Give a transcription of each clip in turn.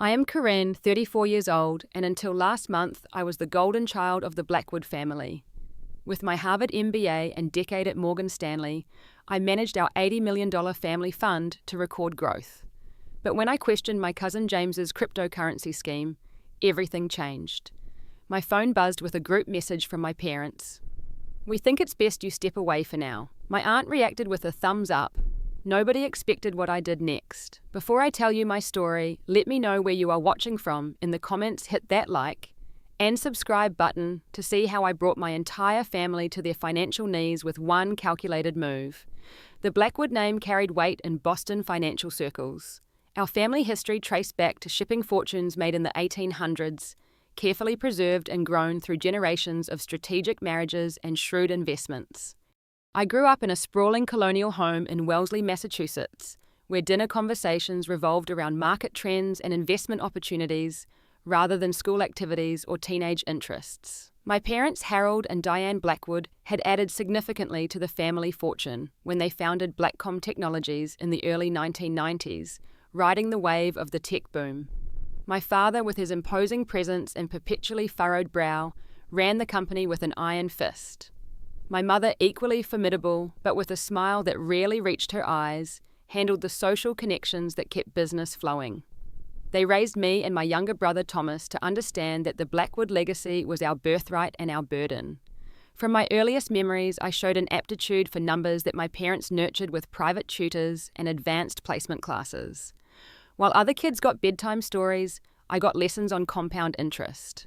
I am Corinne, 34 years old, and until last month, I was the golden child of the Blackwood family. With my Harvard MBA and decade at Morgan Stanley, I managed our $80 million family fund to record growth. But when I questioned my cousin James's cryptocurrency scheme, everything changed. My phone buzzed with a group message from my parents. "We think it's best you step away for now." My aunt reacted with a thumbs up. Nobody expected what I did next. Before I tell you my story, let me know where you are watching from. In the comments, hit that like and subscribe button to see how I brought my entire family to their financial knees with one calculated move. The Blackwood name carried weight in Boston financial circles. Our family history traced back to shipping fortunes made in the 1800s, carefully preserved and grown through generations of strategic marriages and shrewd investments. I grew up in a sprawling colonial home in Wellesley, Massachusetts, where dinner conversations revolved around market trends and investment opportunities rather than school activities or teenage interests. My parents, Harold and Diane Blackwood, had added significantly to the family fortune when they founded Blackcom Technologies in the early 1990s, riding the wave of the tech boom. My father, with his imposing presence and perpetually furrowed brow, ran the company with an iron fist. My mother, equally formidable, but with a smile that rarely reached her eyes, handled the social connections that kept business flowing. They raised me and my younger brother Thomas to understand that the Blackwood legacy was our birthright and our burden. From my earliest memories, I showed an aptitude for numbers that my parents nurtured with private tutors and advanced placement classes. While other kids got bedtime stories, I got lessons on compound interest.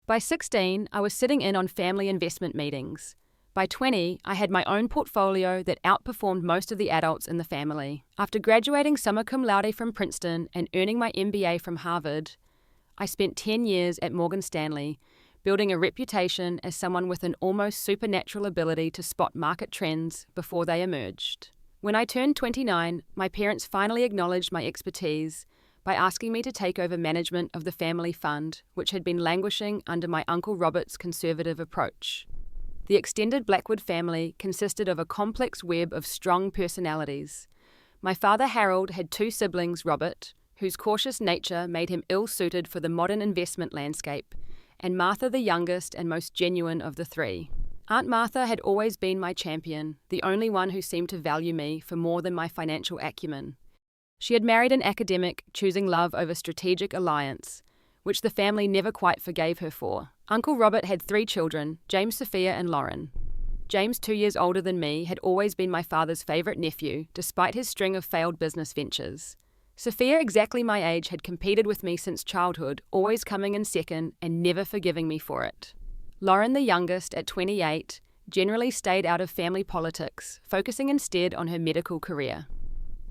By 16, I was sitting in on family investment meetings. By 20, I had my own portfolio that outperformed most of the adults in the family. After graduating summa cum laude from Princeton and earning my MBA from Harvard, I spent 10 years at Morgan Stanley, building a reputation as someone with an almost supernatural ability to spot market trends before they emerged. When I turned 29, my parents finally acknowledged my expertise by asking me to take over management of the family fund, which had been languishing under my Uncle Robert's conservative approach. The extended Blackwood family consisted of a complex web of strong personalities. My father Harold had two siblings, Robert, whose cautious nature made him ill-suited for the modern investment landscape, and Martha, the youngest and most genuine of the three. Aunt Martha had always been my champion, the only one who seemed to value me for more than my financial acumen. She had married an academic, choosing love over strategic alliance, which the family never quite forgave her for. Uncle Robert had 3 children, James, Sophia, and Lauren. James, 2 years older than me, had always been my father's favourite nephew, despite his string of failed business ventures. Sophia, exactly my age, had competed with me since childhood, always coming in second and never forgiving me for it. Lauren, the youngest, at 28, generally stayed out of family politics, focusing instead on her medical career.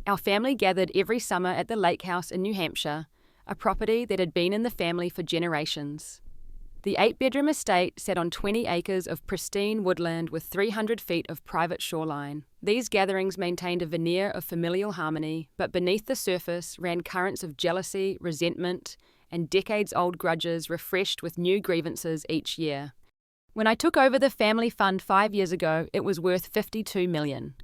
Our family gathered every summer at the lake house in New Hampshire, a property that had been in the family for generations. The 8-bedroom estate sat on 20 acres of pristine woodland with 300 feet of private shoreline. These gatherings maintained a veneer of familial harmony, but beneath the surface ran currents of jealousy, resentment, and decades-old grudges refreshed with new grievances each year. When I took over the family fund 5 years ago, it was worth $52 million.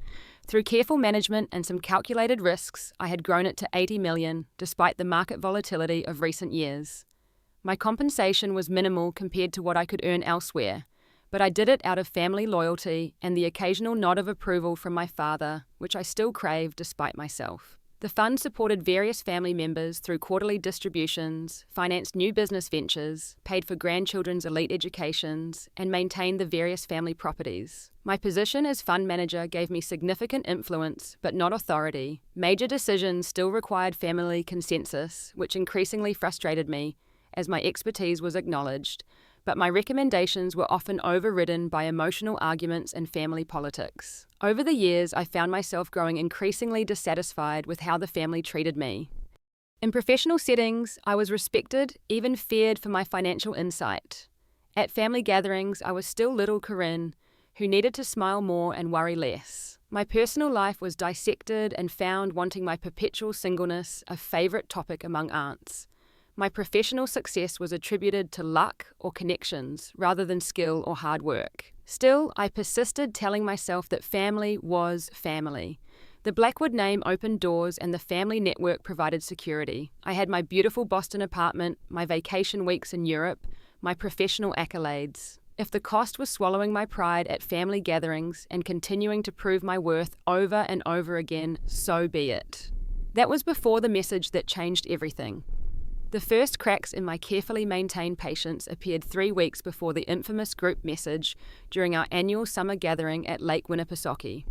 Through careful management and some calculated risks, I had grown it to $80 million, despite the market volatility of recent years. My compensation was minimal compared to what I could earn elsewhere, but I did it out of family loyalty and the occasional nod of approval from my father, which I still crave despite myself. The fund supported various family members through quarterly distributions, financed new business ventures, paid for grandchildren's elite educations, and maintained the various family properties. My position as fund manager gave me significant influence, but not authority. Major decisions still required family consensus, which increasingly frustrated me, as my expertise was acknowledged, but my recommendations were often overridden by emotional arguments and family politics. Over the years, I found myself growing increasingly dissatisfied with how the family treated me. In professional settings, I was respected, even feared for my financial insight. At family gatherings, I was still little Corinne, who needed to smile more and worry less. My personal life was dissected and found wanting my perpetual singleness a favourite topic among aunts. My professional success was attributed to luck or connections rather than skill or hard work. Still, I persisted telling myself that family was family. The Blackwood name opened doors and the family network provided security. I had my beautiful Boston apartment, my vacation weeks in Europe, my professional accolades. If the cost was swallowing my pride at family gatherings and continuing to prove my worth over and over again, so be it. That was before the message that changed everything. The first cracks in my carefully maintained patience appeared 3 weeks before the infamous group message during our annual summer gathering at Lake Winnipesaukee.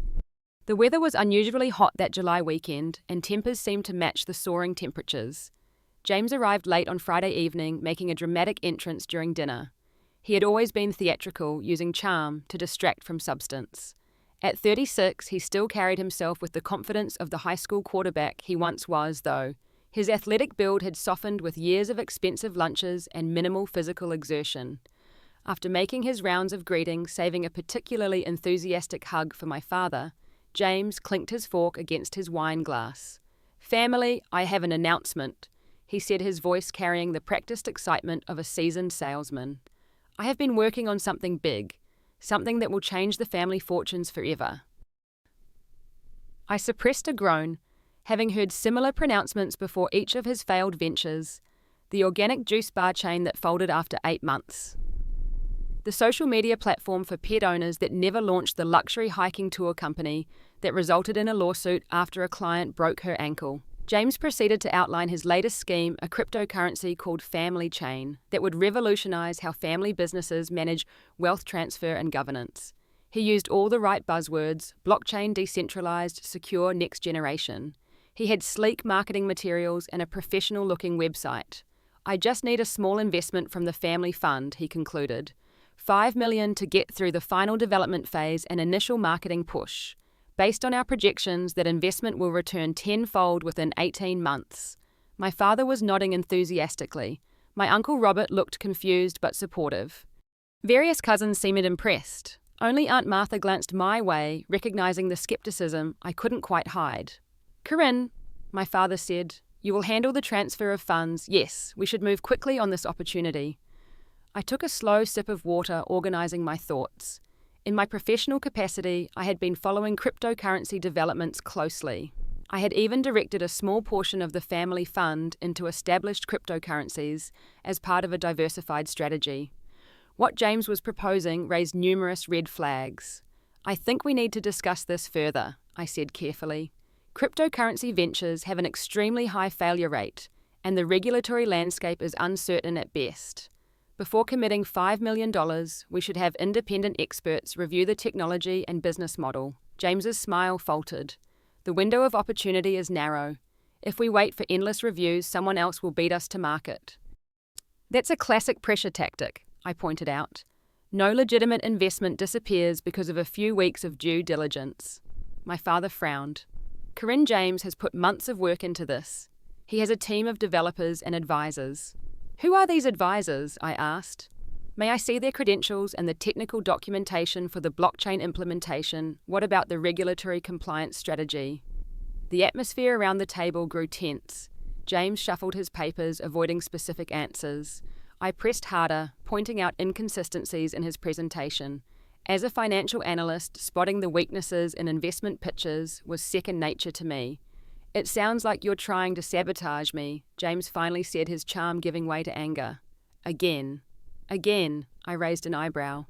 The weather was unusually hot that July weekend, and tempers seemed to match the soaring temperatures. James arrived late on Friday evening, making a dramatic entrance during dinner. He had always been theatrical, using charm to distract from substance. At 36, he still carried himself with the confidence of the high school quarterback he once was, though. His athletic build had softened with years of expensive lunches and minimal physical exertion. After making his rounds of greeting, saving a particularly enthusiastic hug for my father, James clinked his fork against his wine glass. "Family, I have an announcement," he said, his voice carrying the practiced excitement of a seasoned salesman. "I have been working on something big, something that will change the family fortunes forever." I suppressed a groan, having heard similar pronouncements before each of his failed ventures, the organic juice bar chain that folded after 8 months, the social media platform for pet owners that never launched the luxury hiking tour company that resulted in a lawsuit after a client broke her ankle. James proceeded to outline his latest scheme, a cryptocurrency called Family Chain, that would revolutionize how family businesses manage wealth transfer and governance. He used all the right buzzwords: blockchain, decentralized, secure, next generation. He had sleek marketing materials and a professional-looking website. "I just need a small investment from the family fund," he concluded. $5 million to get through the final development phase and initial marketing push. Based on our projections, that investment will return tenfold within 18 months. My father was nodding enthusiastically. My Uncle Robert looked confused but supportive. Various cousins seemed impressed. Only Aunt Martha glanced my way, recognizing the skepticism I couldn't quite hide. "Corinne," my father said, "you will handle the transfer of funds. Yes, we should move quickly on this opportunity." I took a slow sip of water, organizing my thoughts. In my professional capacity, I had been following cryptocurrency developments closely. I had even directed a small portion of the family fund into established cryptocurrencies as part of a diversified strategy. What James was proposing raised numerous red flags. "I think we need to discuss this further," I said carefully. "Cryptocurrency ventures have an extremely high failure rate, and the regulatory landscape is uncertain at best. Before committing $5 million, we should have independent experts review the technology and business model." James's smile faltered. "The window of opportunity is narrow. If we wait for endless reviews, someone else will beat us to market." "That's a classic pressure tactic," I pointed out. "No legitimate investment disappears because of a few weeks of due diligence." My father frowned. "Corinne James has put months of work into this. He has a team of developers and advisors." "Who are these advisors?" I asked. "May I see their credentials and the technical documentation for the blockchain implementation? What about the regulatory compliance strategy?" The atmosphere around the table grew tense. James shuffled his papers, avoiding specific answers. I pressed harder, pointing out inconsistencies in his presentation. As a financial analyst, spotting the weaknesses in investment pitches was second nature to me. "It sounds like you're trying to sabotage me," James finally said, his charm giving way to anger. Again, I raised an eyebrow.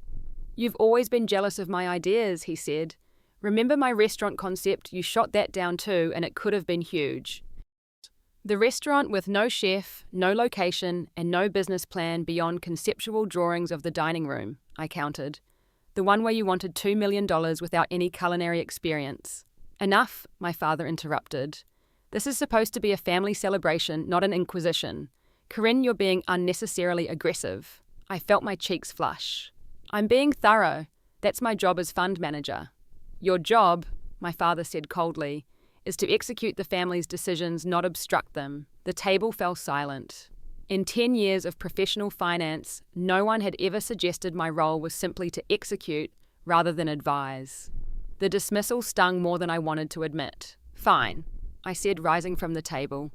"You've always been jealous of my ideas," he said. "Remember my restaurant concept? You shot that down too, and it could have been huge." "The restaurant with no chef, no location, and no business plan beyond conceptual drawings of the dining room," I countered. "The one where you wanted $2 million without any culinary experience." "Enough," my father interrupted. "This is supposed to be a family celebration, not an inquisition. Corinne, you're being unnecessarily aggressive." I felt my cheeks flush. "I'm being thorough. That's my job as fund manager." "Your job," my father said coldly, "is to execute the family's decisions, not obstruct them." The table fell silent. In 10 years of professional finance, no one had ever suggested my role was simply to execute rather than advise. The dismissal stung more than I wanted to admit. "Fine," I said, rising from the table.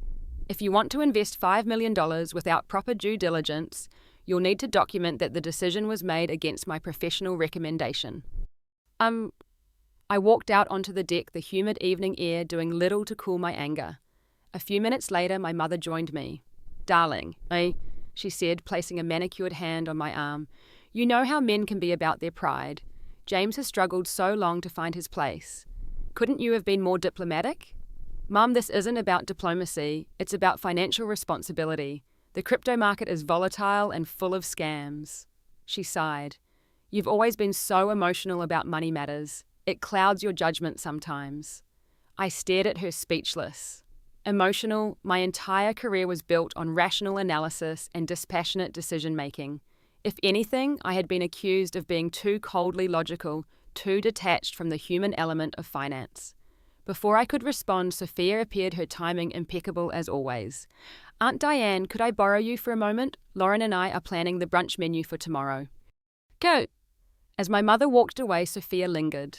"If you want to invest $5 million without proper due diligence, you'll need to document that the decision was made against my professional recommendation." I walked out onto the deck, the humid evening air doing little to cool my anger. A few minutes later, my mother joined me. "Darling, she said, placing a manicured hand on my arm. "You know how men can be about their pride. James has struggled so long to find his place. Couldn't you have been more diplomatic?" "Mum, this isn't about diplomacy. It's about financial responsibility. The crypto market is volatile and full of scams." She sighed. "You've always been so emotional about money matters. It clouds your judgment sometimes." I stared at her speechless. Emotional, my entire career was built on rational analysis and dispassionate decision-making. If anything, I had been accused of being too coldly logical, too detached from the human element of finance. Before I could respond, Sophia appeared, her timing impeccable as always. "Aunt Diane, could I borrow you for a moment? Lauren and I are planning the brunch menu for tomorrow." "Go." As my mother walked away, Sophia lingered.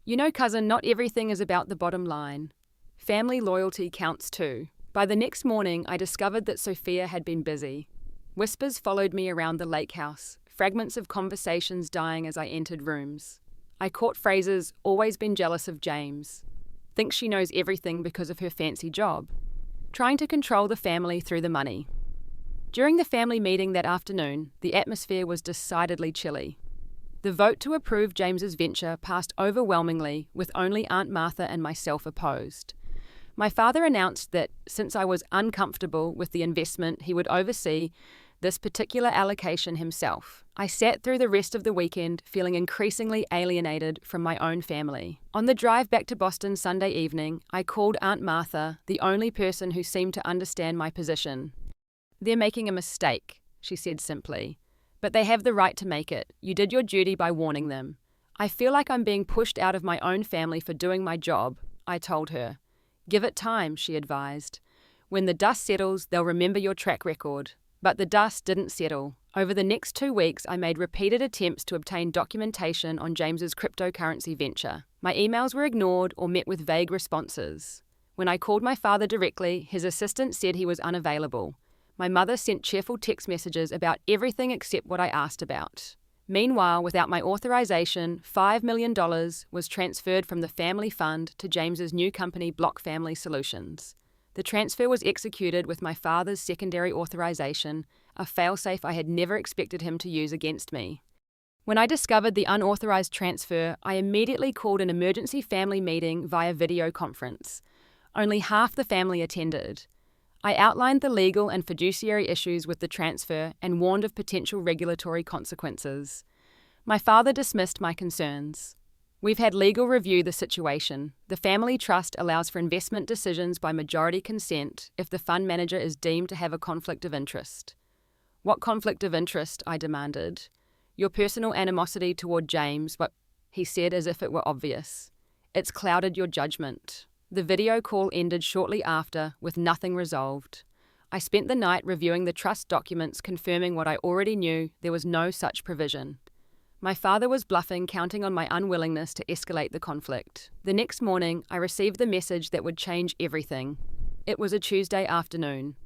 "You know, cousin, not everything is about the bottom line. Family loyalty counts too." By the next morning, I discovered that Sophia had been busy. Whispers followed me around the lake house, fragments of conversations dying as I entered rooms. I caught phrases, "always been jealous of James," "thinks she knows everything because of her fancy job," trying to control the family through the money. During the family meeting that afternoon, the atmosphere was decidedly chilly. The vote to approve James's venture passed overwhelmingly, with only Aunt Martha and myself opposed. My father announced that, since I was uncomfortable with the investment, he would oversee this particular allocation himself. I sat through the rest of the weekend feeling increasingly alienated from my own family. On the drive back to Boston Sunday evening, I called Aunt Martha, the only person who seemed to understand my position. "They're making a mistake," she said simply. "But they have the right to make it. You did your duty by warning them." "I feel like I'm being pushed out of my own family for doing my job," I told her. "Give it time," she advised. "When the dust settles, they'll remember your track record." But the dust didn't settle. Over the next 2 weeks, I made repeated attempts to obtain documentation on James's cryptocurrency venture. My emails were ignored or met with vague responses. When I called my father directly, his assistant said he was unavailable. My mother sent cheerful text messages about everything except what I asked about. Meanwhile, without my authorization, $5 million was transferred from the family fund to James's new company, Block Family Solutions. The transfer was executed with my father's secondary authorization, a failsafe I had never expected him to use against me. When I discovered the unauthorized transfer, I immediately called an emergency family meeting via video conference. Only half the family attended. I outlined the legal and fiduciary issues with the transfer and warned of potential regulatory consequences. My father dismissed my concerns. "We've had legal review the situation. The family trust allows for investment decisions by majority consent if the fund manager is deemed to have a conflict of interest." "What conflict of interest?" I demanded. "Your personal animosity toward James," he said as if it were obvious. "It's clouded your judgment." The video call ended shortly after, with nothing resolved. I spent the night reviewing the trust documents, confirming what I already knew: there was no such provision. My father was bluffing, counting on my unwillingness to escalate the conflict. The next morning, I received the message that would change everything. It was a Tuesday afternoon.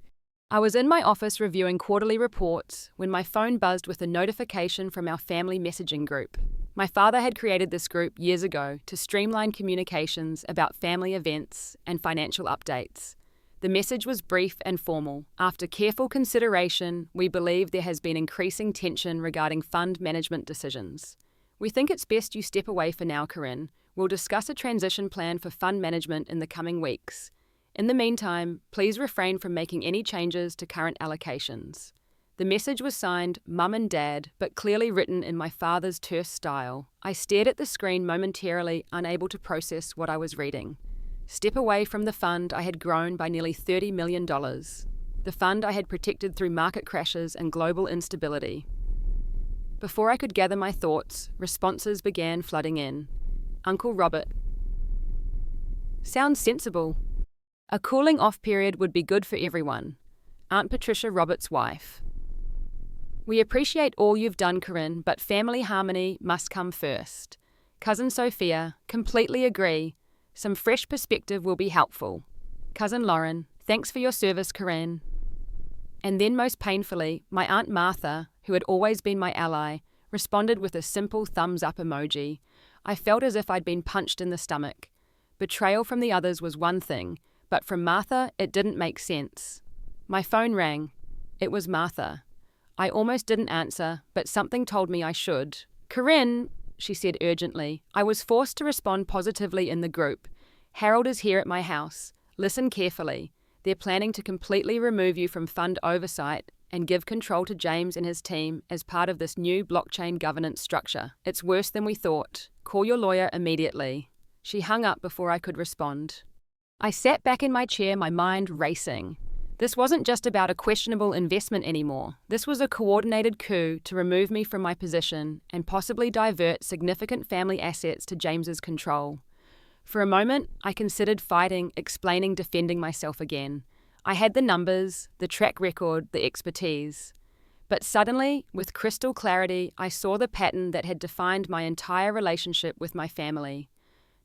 I was in my office reviewing quarterly reports when my phone buzzed with a notification from our family messaging group. My father had created this group years ago to streamline communications about family events and financial updates. The message was brief and formal. "After careful consideration, we believe there has been increasing tension regarding fund management decisions. We think it's best you step away for now, Corinne. We'll discuss a transition plan for fund management in the coming weeks. In the meantime, please refrain from making any changes to current allocations." The message was signed Mum and Dad, but clearly written in my father's terse style. I stared at the screen momentarily, unable to process what I was reading. Step away from the fund I had grown by nearly $30 million. The fund I had protected through market crashes and global instability. Before I could gather my thoughts, responses began flooding in. Uncle Robert. Sounds sensible. A cooling off period would be good for everyone. Aunt Patricia Robert's wife. We appreciate all you've done, Corinne, but family harmony must come first. Cousin Sophia, completely agree. Some fresh perspective will be helpful. Cousin Lauren, thanks for your service, Corinne. And then most painfully, my Aunt Martha, who had always been my ally, responded with a simple thumbs up emoji. I felt as if I'd been punched in the stomach. Betrayal from the others was one thing, but from Martha, it didn't make sense. My phone rang. It was Martha. I almost didn't answer, but something told me I should. "Corinne," she said urgently. I was forced to respond positively in the group. "Harold is here at my house. Listen carefully. They're planning to completely remove you from fund oversight and give control to James and his team as part of this new blockchain governance structure. It's worse than we thought. Call your lawyer immediately." She hung up before I could respond. I sat back in my chair, my mind racing. This wasn't just about a questionable investment anymore. This was a coordinated coup to remove me from my position and possibly divert significant family assets to James's control. For a moment, I considered fighting, explaining, defending myself again. I had the numbers, the track record, the expertise. But suddenly, with crystal clarity, I saw the pattern that had defined my entire relationship with my family.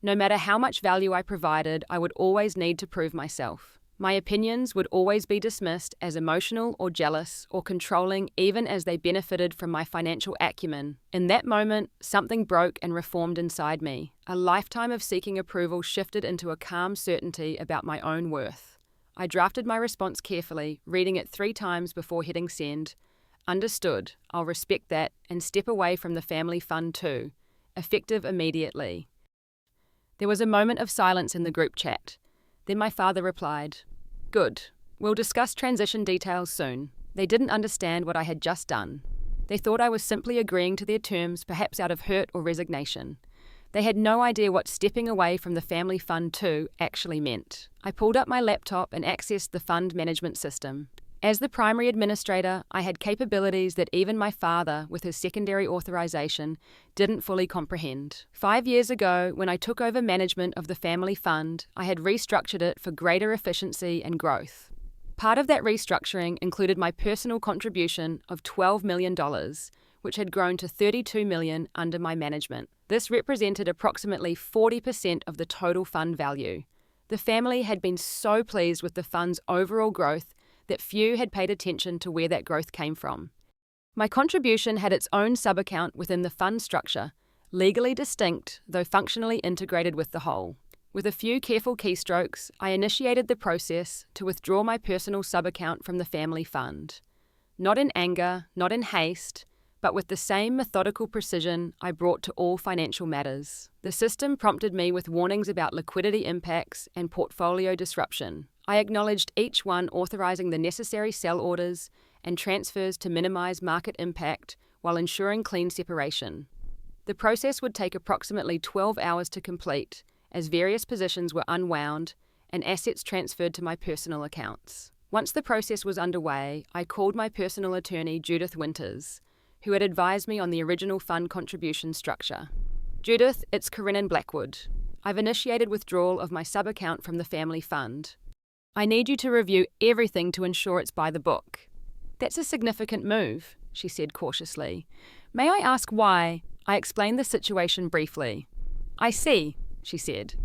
No matter how much value I provided, I would always need to prove myself. My opinions would always be dismissed as emotional or jealous or controlling, even as they benefited from my financial acumen. In that moment, something broke and reformed inside me. A lifetime of seeking approval shifted into a calm certainty about my own worth. I drafted my response carefully, reading it 3 times before hitting send. Understood, I'll respect that, and step away from the family fund too. Effective immediately. There was a moment of silence in the group chat. Then my father replied, "Good. We'll discuss transition details soon." They didn't understand what I had just done. They thought I was simply agreeing to their terms, perhaps out of hurt or resignation. They had no idea what stepping away from the family fund too actually meant. I pulled up my laptop and accessed the fund management system. As the primary administrator, I had capabilities that even my father, with his secondary authorization, didn't fully comprehend. 5 years ago, when I took over management of the family fund, I had restructured it for greater efficiency and growth. Part of that restructuring included my personal contribution of $12 million, which had grown to $32 million under my management. This represented approximately 40% of the total fund value. The family had been so pleased with the fund's overall growth that few had paid attention to where that growth came from. My contribution had its own sub-account within the fund structure, legally distinct, though functionally integrated with the whole. With a few careful keystrokes, I initiated the process to withdraw my personal sub-account from the family fund. Not in anger, not in haste, but with the same methodical precision I brought to all financial matters. The system prompted me with warnings about liquidity impacts and portfolio disruption. I acknowledged each one, authorizing the necessary sell orders and transfers to minimize market impact while ensuring clean separation. The process would take approximately 12 hours to complete, as various positions were unwound and assets transferred to my personal accounts. Once the process was underway, I called my personal attorney, Judith Winters, who had advised me on the original fund contribution structure. "Judith, it's Corinne in Blackwood. I've initiated withdrawal of my sub-account from the family fund. I need you to review everything to ensure it's by the book." "That's a significant move," she said cautiously. "May I ask why?" I explained the situation briefly. "I see," she said.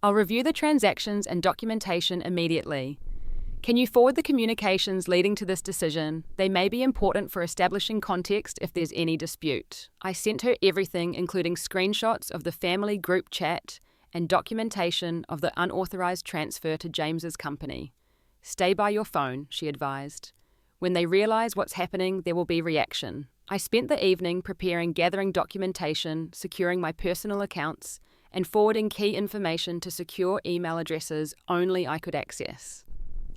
"I'll review the transactions and documentation immediately. Can you forward the communications leading to this decision? They may be important for establishing context if there's any dispute." I sent her everything, including screenshots of the family group chat and documentation of the unauthorized transfer to James's company. "Stay by your phone," she advised. "When they realize what's happening, there will be reaction." I spent the evening gathering documentation, securing my personal accounts, and forwarding key information to secure email addresses only I could access.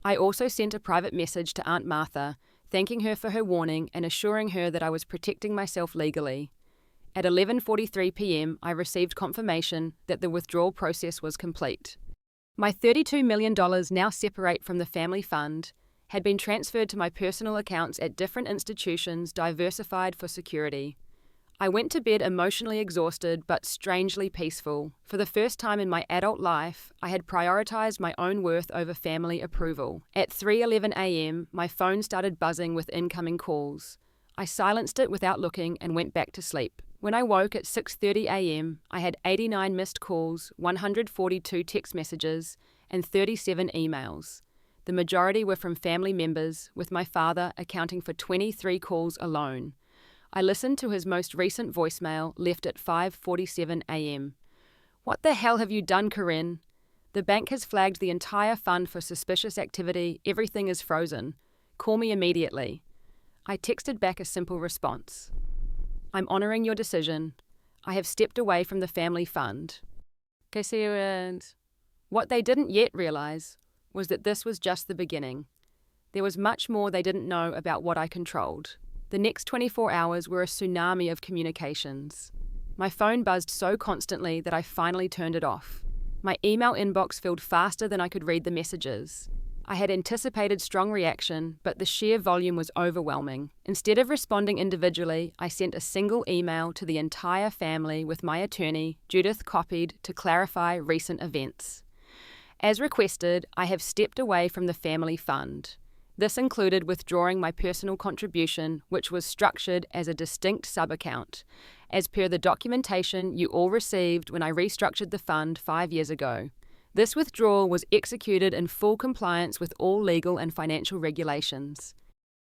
I also sent a private message to Aunt Martha, thanking her for her warning and assuring her that I was protecting myself legally. At 11:43 p.m., I received confirmation that the withdrawal process was complete. My $32 million, now separate from the family fund, had been transferred to my personal accounts at different institutions diversified for security. I went to bed emotionally exhausted but strangely peaceful. For the first time in my adult life, I had prioritized my own worth over family approval. At 3:11 a.m., my phone started buzzing with incoming calls. I silenced it without looking and went back to sleep. When I woke at 6:30 a.m., I had 89 missed calls, 142 text messages, and 37 emails. The majority were from family members, with my father accounting for 23 calls alone. I listened to his most recent voicemail, left at 5:47 a.m. "What the hell have you done, Corinne? The bank has flagged the entire fund for suspicious activity. Everything is frozen. Call me immediately." I texted back a simple response. "I'm honoring your decision. I have stepped away from the family fund." What they didn't yet realize was that this was just the beginning. There was much more they didn't know about what I controlled. The next 24 hours were a tsunami of communications. My phone buzzed so constantly that I finally turned it off. My email inbox filled faster than I could read the messages. I had anticipated strong reaction, but the sheer volume was overwhelming. Instead of responding individually, I sent a single email to the entire family with my attorney, Judith, copied to clarify recent events. As requested, I have stepped away from the family fund. This included withdrawing my personal contribution, which was structured as a distinct sub-account, as per the documentation you all received when I restructured the fund 5 years ago. This withdrawal was executed in full compliance with all legal and financial regulations.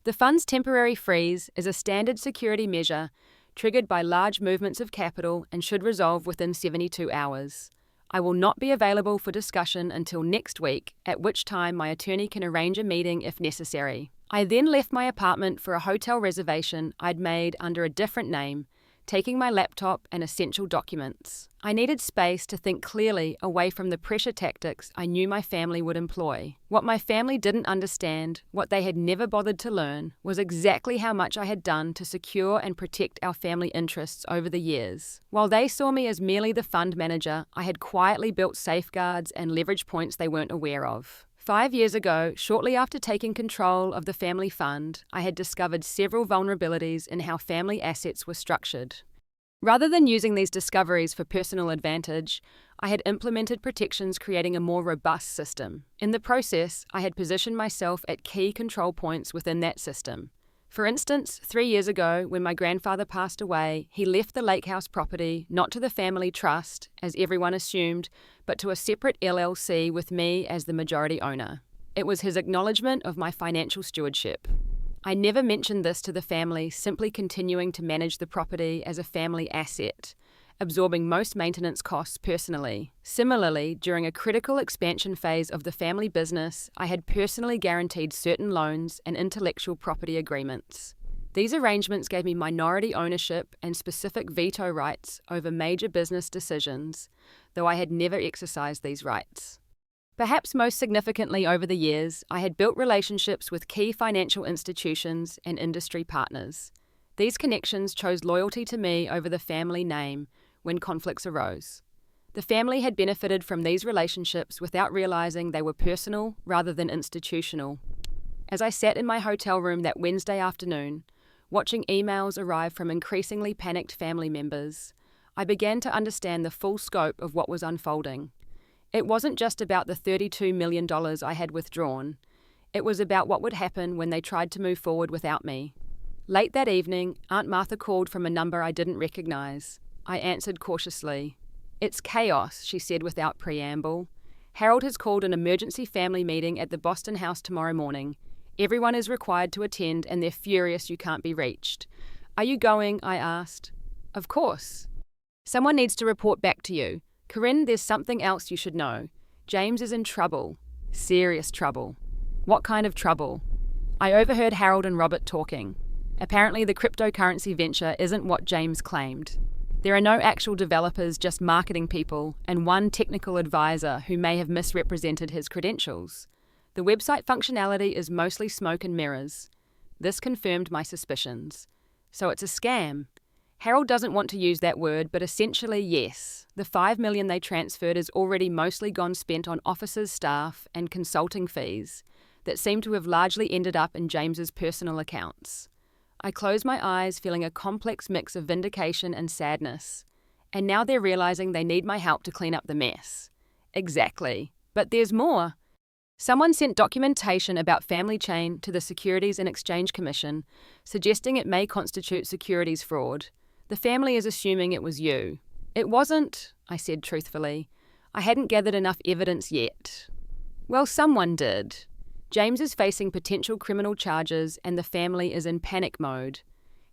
The fund's temporary freeze is a standard security measure triggered by large movements of capital and should resolve within 72 hours. I will not be available for discussion until next week, at which time my attorney can arrange a meeting if necessary. I then left my apartment for a hotel reservation I'd made under a different name, taking my laptop and essential documents. I needed space to think clearly away from the pressure tactics I knew my family would employ. What my family didn't understand, what they had never bothered to learn, was exactly how much I had done to secure and protect our family interests over the years. While they saw me as merely the fund manager, I had quietly built safeguards and leverage points they weren't aware of. 5 years ago, shortly after taking control of the family fund, I had discovered several vulnerabilities in how family assets were structured. Rather than using these discoveries for personal advantage, I had implemented protections creating a more robust system. In the process, I had positioned myself at key control points within that system. For instance, 3 years ago, when my grandfather passed away, he left the lake house property not to the family trust, as everyone assumed, but to a separate LLC with me as the majority owner. It was his acknowledgement of my financial stewardship. I never mentioned this to the family, simply continuing to manage the property as a family asset, absorbing most maintenance costs personally. Similarly, during a critical expansion phase of the family business, I had personally guaranteed certain loans and intellectual property agreements. These arrangements gave me minority ownership and specific veto rights over major business decisions, though I had never exercised these rights. Perhaps most significantly over the years, I had built relationships with key financial institutions and industry partners. These connections chose loyalty to me over the family name when conflicts arose. The family had benefited from these relationships without realizing they were personal rather than institutional. As I sat in my hotel room that Wednesday afternoon, watching emails arrive from increasingly panicked family members, I began to understand the full scope of what was unfolding. It wasn't just about the $32 million I had withdrawn. It was about what would happen when they tried to move forward without me. Late that evening, Aunt Martha called from a number I didn't recognize. I answered cautiously. "It's chaos," she said without preamble. "Harold has called an emergency family meeting at the Boston house tomorrow morning. Everyone is required to attend and they're furious you can't be reached." "Are you going?" I asked. "Of course." "Someone needs to report back to you. Corinne, there's something else you should know. James is in trouble. Serious trouble." "What kind of trouble?" I overheard Harold and Robert talking. Apparently the cryptocurrency venture isn't what James claimed. There are no actual developers, just marketing people, and one technical advisor who may have misrepresented his credentials. The website functionality is mostly smoke and mirrors. This confirmed my suspicions. So it's a scam. Harold doesn't want to use that word, but essentially yes. The $5 million they transferred is already mostly gone spent on officers, staff, and consulting fees that seem to have largely ended up in James's personal accounts. I closed my eyes, feeling a complex mix of vindication and sadness. And now they're realizing they need my help to clean up the mess. Exactly. But there's more. Someone sent documentation about Family Chain to the Securities and Exchange Commission, suggesting it may constitute securities fraud. The family is assuming it was you. "It wasn't," I said truthfully. "I hadn't gathered enough evidence yet." "Well, someone did. James is facing potential criminal charges and the family is in panic mode.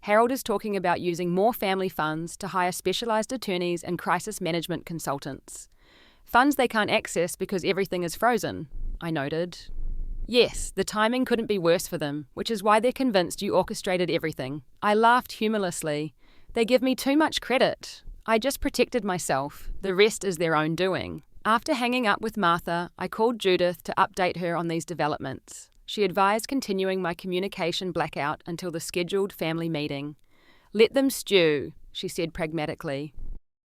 Harold is talking about using more family funds to hire specialized attorneys and crisis management consultants. Funds they can't access because everything is frozen, I noted. Yes, the timing couldn't be worse for them, which is why they're convinced you orchestrated everything. I laughed humorlessly. They give me too much credit. I just protected myself. The rest is their own doing. After hanging up with Martha, I called Judith to update her on these developments. She advised continuing my communication blackout until the scheduled family meeting. Let them stew, she said pragmatically.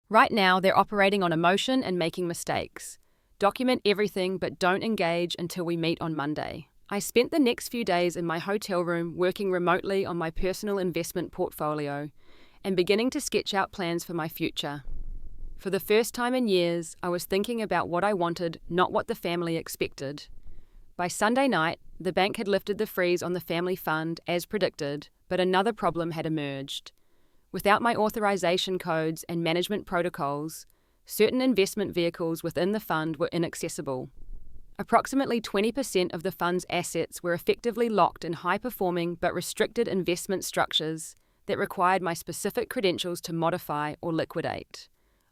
Right now, they're operating on emotion and making mistakes. Document everything, but don't engage until we meet on Monday. I spent the next few days in my hotel room working remotely on my personal investment portfolio and beginning to sketch out plans for my future. For the first time in years, I was thinking about what I wanted, not what the family expected. By Sunday night, the bank had lifted the freeze on the family fund as predicted, but another problem had emerged. Without my authorization codes and management protocols, certain investment vehicles within the fund were inaccessible. Approximately 20% of the fund's assets were effectively locked in high-performing but restricted investment structures that required my specific credentials to modify or liquidate.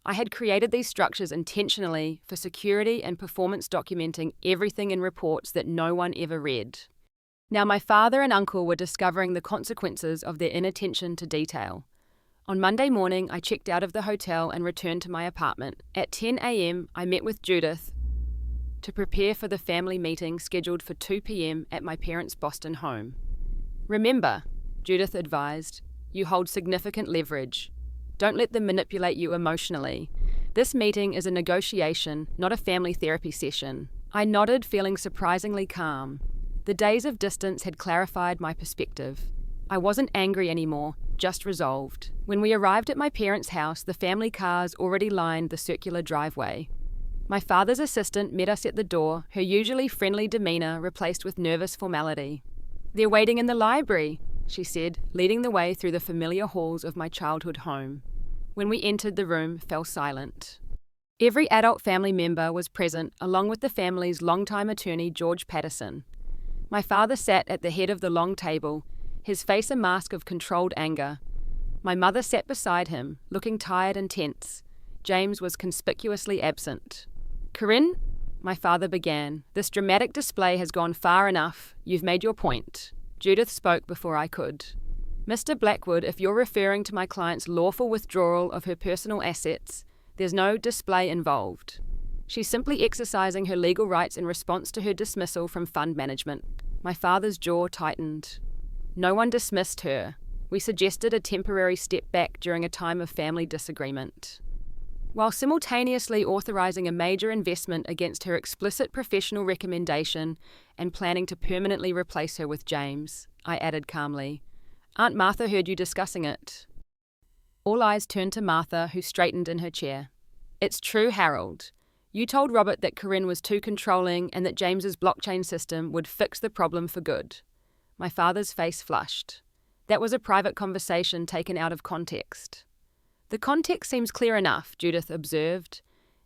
I had created these structures intentionally for security and performance, documenting everything in reports that no one ever read. Now my father and uncle were discovering the consequences of their inattention to detail. On Monday morning, I checked out of the hotel and returned to my apartment. At 10 a.m., I met with Judith to prepare for the family meeting scheduled for 2 p.m. at my parents' Boston home. Remember, Judith advised, you hold significant leverage. Don't let them manipulate you emotionally. This meeting is a negotiation, not a family therapy session. I nodded, feeling surprisingly calm. The days of distance had clarified my perspective. I wasn't angry anymore, just resolved. When we arrived at my parents' house, the family cars already lined the circular driveway. My father's assistant met us at the door, her usually friendly demeanor replaced with nervous formality. "They're waiting in the library," she said, leading the way through the familiar halls of my childhood home. When we entered, the room fell silent. Every adult family member was present, along with the family's longtime attorney, George Patterson. My father sat at the head of the long table, his face a mask of controlled anger. My mother sat beside him, looking tired and tense. James was conspicuously absent. "Corinne," my father began, "this dramatic display has gone far enough. You've made your point." Judith spoke before I could. "Mr. Blackwood, if you're referring to my client's lawful withdrawal of her personal assets, there's no display involved. She's simply exercising her legal rights in response to her dismissal from fund management." My father's jaw tightened. "No one dismissed her. We suggested a temporary step back during a time of family disagreement, while simultaneously authorizing a major investment against her explicit professional recommendation and planning to permanently replace her with James," I added calmly. "Aunt Martha heard you discussing it." All eyes turned to Martha, who straightened in her chair. "It's true, Harold. You told Robert that Corinne was too controlling and that James's blockchain system would fix the problem for good." My father's face flushed. "That was a private conversation taken out of context." "The context seems clear enough," Judith observed.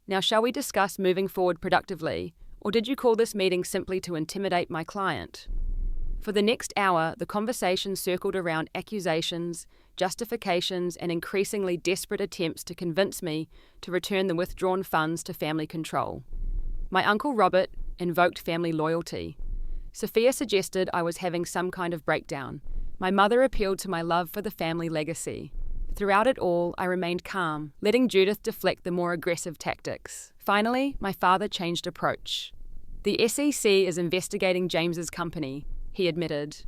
"Now shall we discuss moving forward productively, or did you call this meeting simply to intimidate my client?" For the next hour, the conversation circled around accusations, justifications, and increasingly desperate attempts to convince me to return the withdrawn funds to family control. My Uncle Robert invoked family loyalty. Sophia suggested I was having some kind of breakdown. My mother appealed to my love for the family legacy. Throughout it all, I remained calm, letting Judith deflect the more aggressive tactics. Finally, my father changed approach. "The SEC is investigating James's company," he admitted.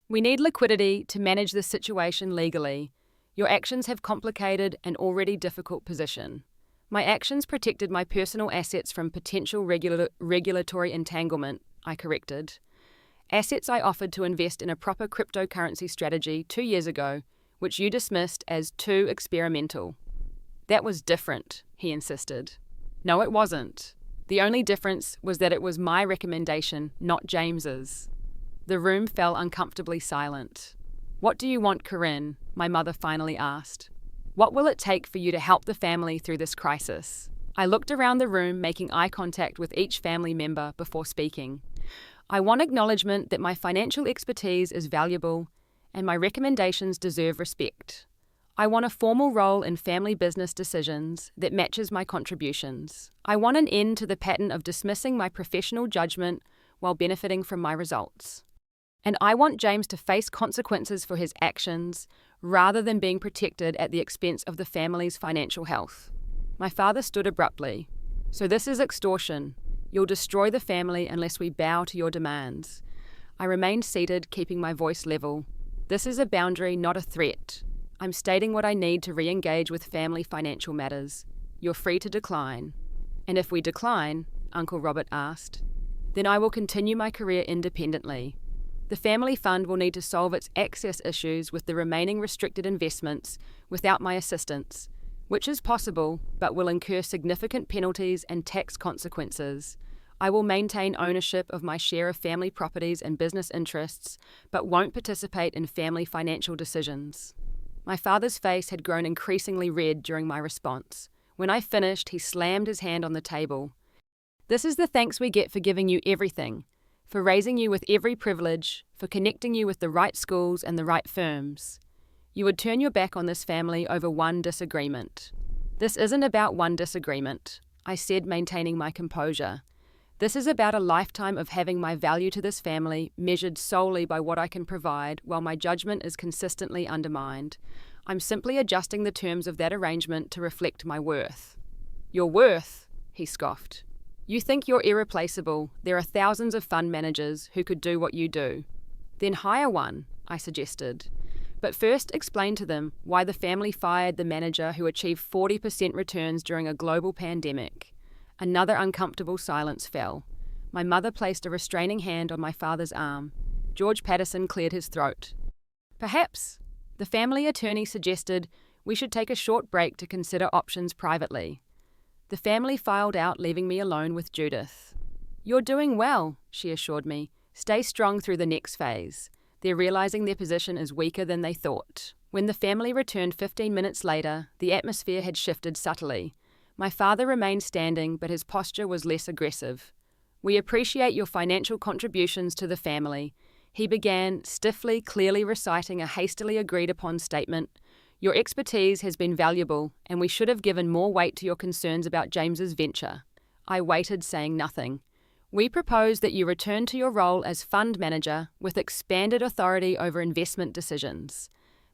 "We need liquidity to manage this situation legally. Your actions have complicated an already difficult position." My actions protected my personal assets from potential regulatory entanglement, I corrected. Assets I offered to invest in a proper cryptocurrency strategy 2 years ago, which you dismissed as too experimental. "That was different," he insisted. "No, it wasn't. The only difference was that it was my recommendation, not James's." The room fell uncomfortably silent. "What do you want, Corinne?" my mother finally asked. "What will it take for you to help the family through this crisis?" I looked around the room, making eye contact with each family member before speaking. "I want acknowledgement that my financial expertise is valuable, and my recommendations deserve respect. I want a formal role in family business decisions that matches my contributions. I want an end to the pattern of dismissing my professional judgment while benefiting from my results. And I want James to face consequences for his actions rather than being protected at the expense of the family's financial health. My father stood abruptly. So this is extortion. You'll destroy the family unless we bow to your demands. I remained seated, keeping my voice level. This is a boundary, not a threat. I'm stating what I need to re-engage with family financial matters. You're free to decline. And if we decline, Uncle Robert asked, then I will continue my career independently. The family fund will need to solve its access issues with the remaining restricted investments without my assistance, which is possible but will incur significant penalties and tax consequences. I will maintain ownership of my share of family properties and business interests, but won't participate in family financial decisions. My father's face had grown increasingly red during my response. When I finished, he slammed his hand on the table. This is the thanks we get for giving you everything, for raising you with every privilege, for connecting you with the right schools and the right firms. You would turn your back on this family over one disagreement. This isn't about one disagreement, I said, maintaining my composure. This is about a lifetime of having my value to this family measured solely by what I can provide while my judgment is consistently undermined. I'm simply adjusting the terms of that arrangement to reflect my worth. Your worth? He scoffed. You think you're irreplaceable. There are thousands of fund managers who could do what you do. Then hire one, I suggested. But first explain to them why the family fired the manager who achieved 40% returns during a global pandemic. Another uncomfortable silence fell. My mother placed a restraining hand on my father's arm. George Patterson cleared his throat. Perhaps, the family attorney suggested, we should take a short break to consider options privately. The family filed out, leaving me alone with Judith. You're doing well, she assured me. Stay strong through the next phase. They're realizing their position is weaker than they thought. When the family returned 15 minutes later, the atmosphere had shifted subtly. My father remained standing, but his posture was less aggressive. We appreciate your financial contributions to the family. He began, stiffly, clearly reciting a hastily agreed-upon statement. Your expertise has been valuable, and we should have given more weight to your concerns about James's venture. I waited, saying nothing. We propose that you return to your role as fund manager with expanded authority over investment decisions.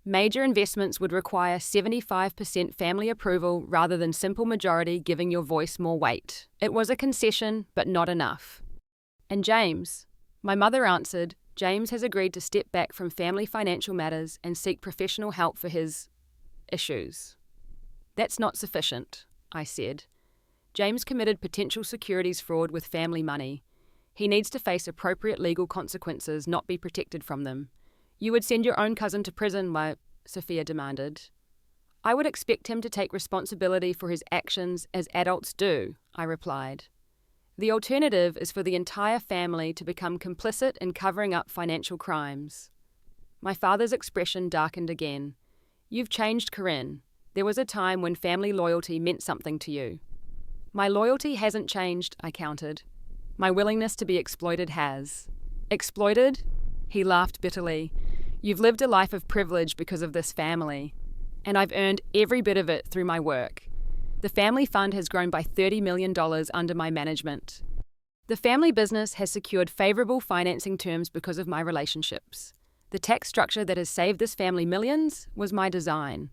Major investments would require 75% family approval rather than simple majority, giving your voice more weight. It was a concession, but not enough. And James? My mother answered, James has agreed to step back from family financial matters and seek professional help for his issues. That's not sufficient, I said. James committed potential securities fraud with family money. He needs to face appropriate legal consequences, not be protected from them. You would send your own cousin to prison, Sophia demanded. I would expect him to take responsibility for his actions as adults do, I replied. The alternative is for the entire family to become complicit in covering up financial crimes. My father's expression darkened again. You've changed, Corinne. There was a time when family loyalty meant something to you. My loyalty hasn't changed, I countered. My willingness to be exploited has. Exploited? He laughed bitterly. You've lived a life of privilege because of this family, and I've earned every bit of it through my work. The family fund has grown by $30 million under my management. The family business has secured favorable financing terms because of my relationships. The tax structure that has saved this family millions was my design.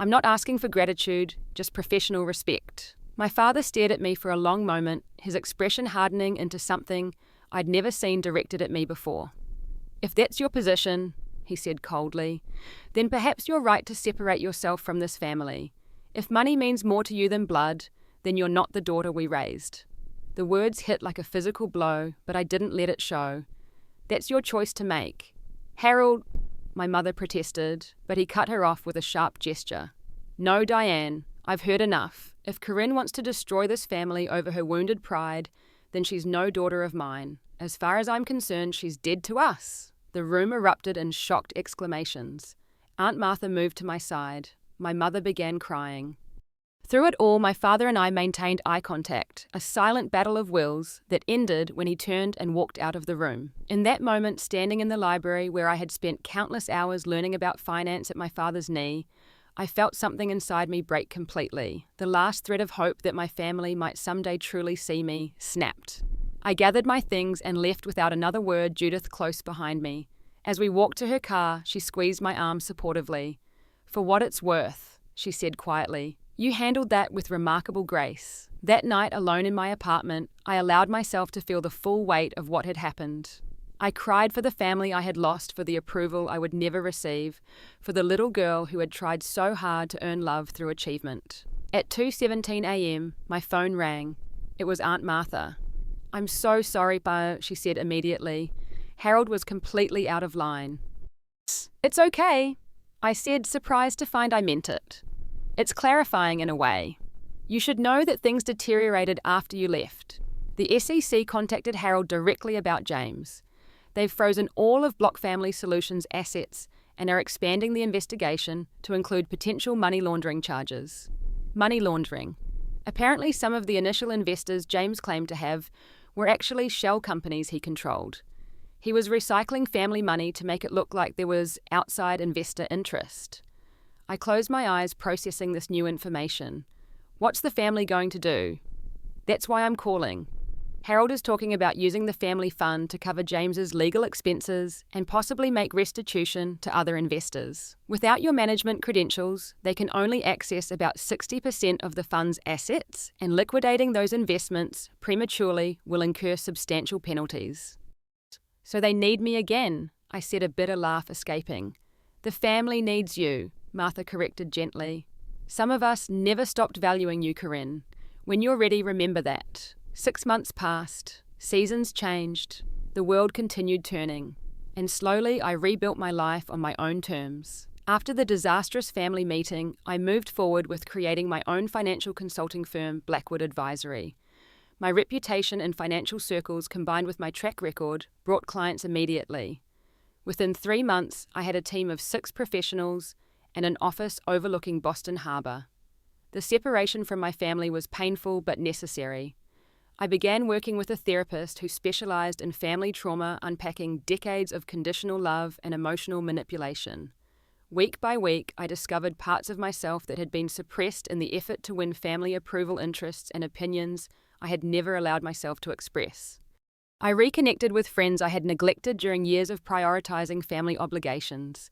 I'm not asking for gratitude, just professional respect. My father stared at me for a long moment, his expression hardening into something I'd never seen directed at me before. If that's your position, he said coldly, then perhaps you're right to separate yourself from this family. If money means more to you than blood, then you're not the daughter we raised. The words hit like a physical blow, but I didn't let it show. That's your choice to make. Harold, my mother protested, but he cut her off with a sharp gesture. No, Diane, I've heard enough. If Corinne wants to destroy this family over her wounded pride, then she's no daughter of mine. As far as I'm concerned, she's dead to us. The room erupted in shocked exclamations. Aunt Martha moved to my side. My mother began crying. Through it all, my father and I maintained eye contact, a silent battle of wills that ended when he turned and walked out of the room. In that moment, standing in the library where I had spent countless hours learning about finance at my father's knee, I felt something inside me break completely. The last thread of hope that my family might someday truly see me snapped. I gathered my things and left without another word, Judith close behind me. As we walked to her car, she squeezed my arm supportively. "For what it's worth," she said quietly, "you handled that with remarkable grace." That night, alone in my apartment, I allowed myself to feel the full weight of what had happened. I cried for the family I had lost, for the approval I would never receive, for the little girl who had tried so hard to earn love through achievement. At 2:17 a.m., my phone rang. It was Aunt Martha. "I'm so sorry, Pa," she said immediately. Harold was completely out of line. "It's okay," I said, surprised to find I meant it. "It's clarifying in a way. You should know that things deteriorated after you left. The SEC contacted Harold directly about James. They've frozen all of Block Family Solutions' assets and are expanding the investigation to include potential money laundering charges." Money laundering. Apparently, some of the initial investors James claimed to have were actually shell companies he controlled. He was recycling family money to make it look like there was outside investor interest. I closed my eyes, processing this new information. What's the family going to do? That's why I'm calling. Harold is talking about using the family fund to cover James's legal expenses and possibly make restitution to other investors. Without your management credentials, they can only access about 60% of the fund's assets, and liquidating those investments prematurely will incur substantial penalties. "So they need me again," I said, a bitter laugh escaping. "The family needs you," Martha corrected gently. "Some of us never stopped valuing you, Corinne. When you're ready, remember that." 6 months passed, seasons changed, the world continued turning, and slowly I rebuilt my life on my own terms. After the disastrous family meeting, I moved forward with creating my own financial consulting firm, Blackwood Advisory. My reputation in financial circles combined with my track record brought clients immediately. Within 3 months, I had a team of 6 professionals and an office overlooking Boston Harbor. The separation from my family was painful but necessary. I began working with a therapist who specialized in family trauma, unpacking decades of conditional love and emotional manipulation. Week by week, I discovered parts of myself that had been suppressed in the effort to win family approval, interests, and opinions I had never allowed myself to express. I reconnected with friends I had neglected during years of prioritizing family obligations.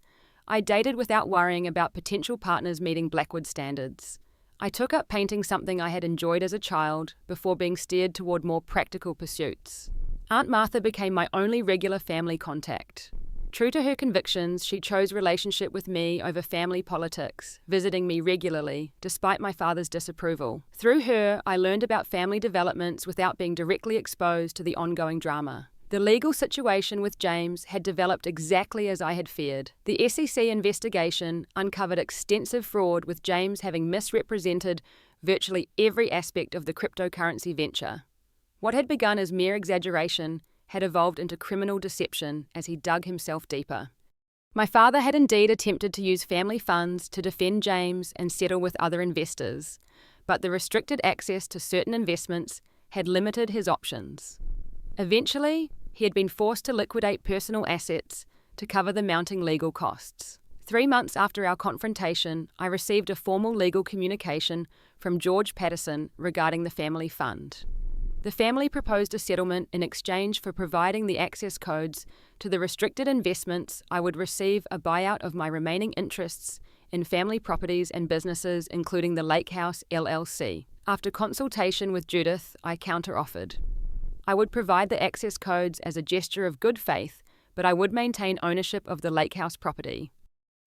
I dated without worrying about potential partners meeting Blackwood standards. I took up painting, something I had enjoyed as a child, before being steered toward more practical pursuits. Aunt Martha became my only regular family contact. True to her convictions, she chose relationship with me over family politics, visiting me regularly, despite my father's disapproval. Through her, I learned about family developments without being directly exposed to the ongoing drama. The legal situation with James had developed exactly as I had feared. The SEC investigation uncovered extensive fraud, with James having misrepresented virtually every aspect of the cryptocurrency venture. What had begun as mere exaggeration had evolved into criminal deception as he dug himself deeper. My father had indeed attempted to use family funds to defend James and settle with other investors, but the restricted access to certain investments had limited his options. Eventually, he had been forced to liquidate personal assets to cover the mounting legal costs. 3 months after our confrontation, I received a formal legal communication from George Patterson regarding the family fund. The family proposed a settlement in exchange for providing the access codes to the restricted investments. I would receive a buyout of my remaining interests in family properties and businesses, including the Lake House LLC. After consultation with Judith, I counter-offered. I would provide the access codes as a gesture of good faith, but I would maintain ownership of the Lake House property.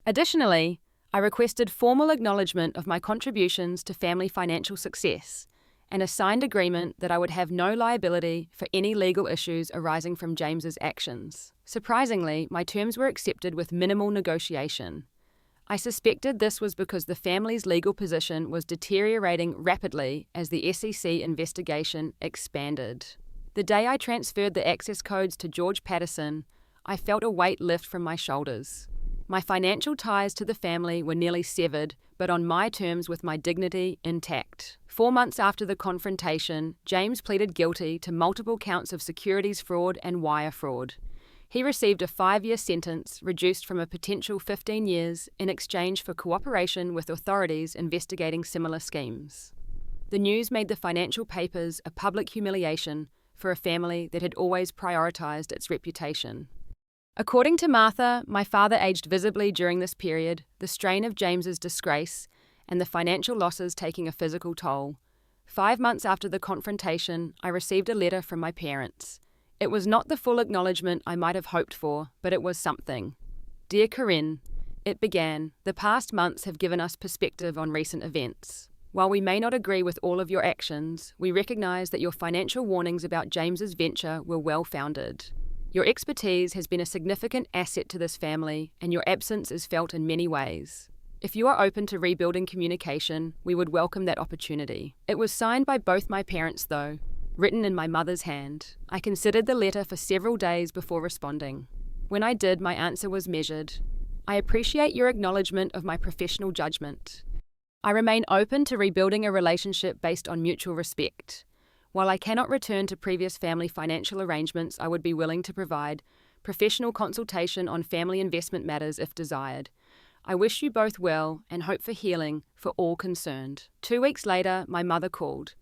Additionally, I requested formal acknowledgement of my contributions to family financial success and a signed agreement that I would have no liability for any legal issues arising from James's actions. Surprisingly, my terms were accepted with minimal negotiation. I suspected this was because the family's legal position was deteriorating rapidly as the SEC investigation expanded. The day I transferred the access codes to George Patterson, I felt a weight lift from my shoulders. My financial ties to the family were nearly severed, but on my terms with my dignity intact. 4 months after the confrontation, James pleaded guilty to multiple counts of securities fraud and wire fraud. He received a 5-year sentence, reduced from a potential 15 years, in exchange for cooperation with authorities investigating similar schemes. The news made the financial papers a public humiliation for a family that had always prioritized its reputation. According to Martha, my father aged visibly during this period, the strain of James's disgrace, and the financial losses taking a physical toll. 5 months after the confrontation, I received a letter from my parents. It was not the full acknowledgement I might have hoped for, but it was something. Dear Corinne, it began, the past months have given us perspective on recent events. While we may not agree with all of your actions, we recognize that your financial warnings about James's venture were well-founded. Your expertise has been a significant asset to this family, and your absence is felt in many ways. If you are open to rebuilding communication, we would welcome that opportunity. It was signed by both my parents, though, written in my mother's hand. I considered the letter for several days before responding. When I did, my answer was measured. I appreciate your acknowledgement of my professional judgment. I remain open to rebuilding a relationship based on mutual respect. While I cannot return to previous family financial arrangements, I would be willing to provide professional consultation on family investment matters if desired. I wish you both well and hope for healing for all concerned. 2 weeks later, my mother called.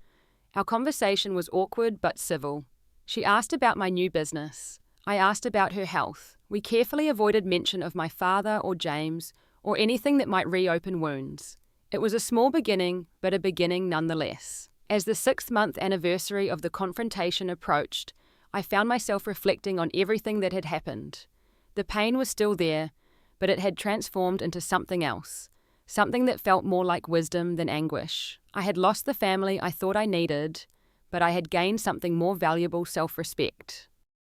Our conversation was awkward but civil. She asked about my new business. I asked about her health. We carefully avoided mention of my father or James or anything that might reopen wounds. It was a small beginning, but a beginning nonetheless. As the 6th-month anniversary of the confrontation approached, I found myself reflecting on everything that had happened. The pain was still there, but it had transformed into something else, something that felt more like wisdom than anguish. I had lost the family I thought I needed, but I had gained something more valuable: self-respect.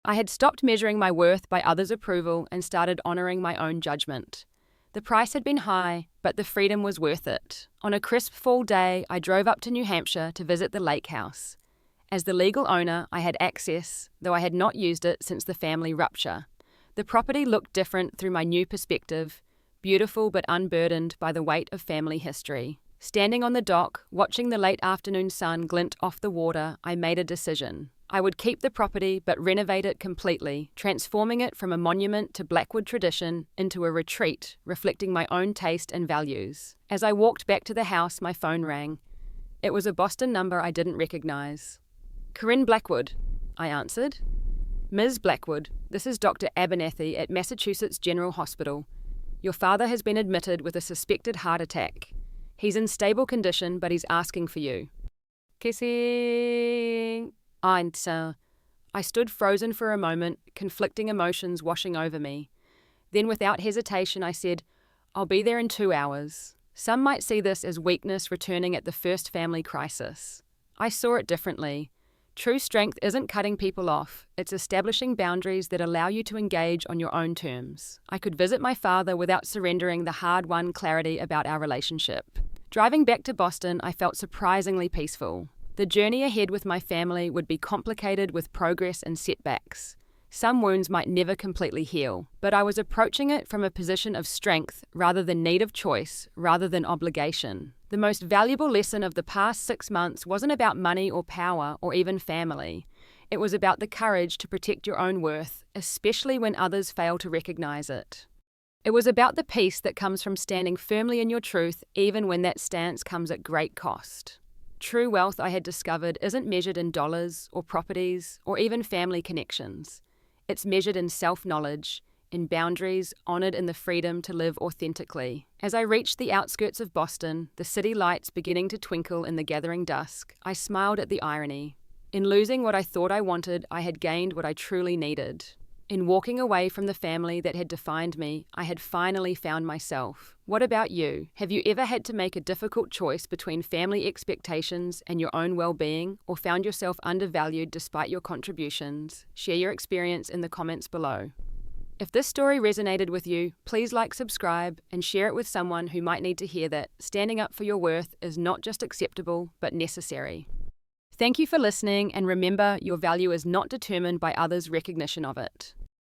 I had stopped measuring my worth by others' approval and started honoring my own judgment. The price had been high, but the freedom was worth it. On a crisp fall day, I drove up to New Hampshire to visit the lake house. As the legal owner, I had access, though I had not used it since the family rupture. The property looked different through my new perspective, beautiful but unburdened by the weight of family history. Standing on the dock, watching the late afternoon sun glint off the water, I made a decision. I would keep the property but renovate it completely, transforming it from a monument to Blackwood tradition into a retreat, reflecting my own taste and values. As I walked back to the house, my phone rang. It was a Boston number I didn't recognize. Corinne Blackwood, I answered. Ms. Blackwood, this is Dr. Abernathy at Massachusetts General Hospital. Your father has been admitted with a suspected heart attack. He's in stable condition, but he's asking for you. Kissing. I stood frozen for a moment, conflicting emotions washing over me. Then without hesitation I said, I'll be there in 2 hours. Some might see this as weakness returning at the first family crisis. I saw it differently. True strength isn't cutting people off, it's establishing boundaries that allow you to engage on your own terms. I could visit my father without surrendering the hard-won clarity about our relationship. Driving back to Boston, I felt surprisingly peaceful. The journey ahead with my family would be complicated with progress and setbacks. Some wounds might never completely heal, but I was approaching it from a position of strength rather than need of choice, rather than obligation. The most valuable lesson of the past 6 months wasn't about money or power or even family. It was about the courage to protect your own worth, especially when others fail to recognize it. It was about the peace that comes from standing firmly in your truth, even when that stance comes at great cost. True wealth, I had discovered, isn't measured in dollars or properties or even family connections. It's measured in self-knowledge, in boundaries, honored in the freedom to live authentically. As I reached the outskirts of Boston, the city lights beginning to twinkle in the gathering dusk, I smiled at the irony. In losing what I thought I wanted, I had gained what I truly needed. In walking away from the family that had defined me, I had finally found myself. What about you? Have you ever had to make a difficult choice between family expectations and your own well-being, or found yourself undervalued despite your contributions? Share your experience in the comments below. If this story resonated with you, please like, subscribe, and share it with someone who might need to hear that standing up for your worth is not just acceptable, but necessary. Thank you for listening, and remember, your value is not determined by others' recognition of it.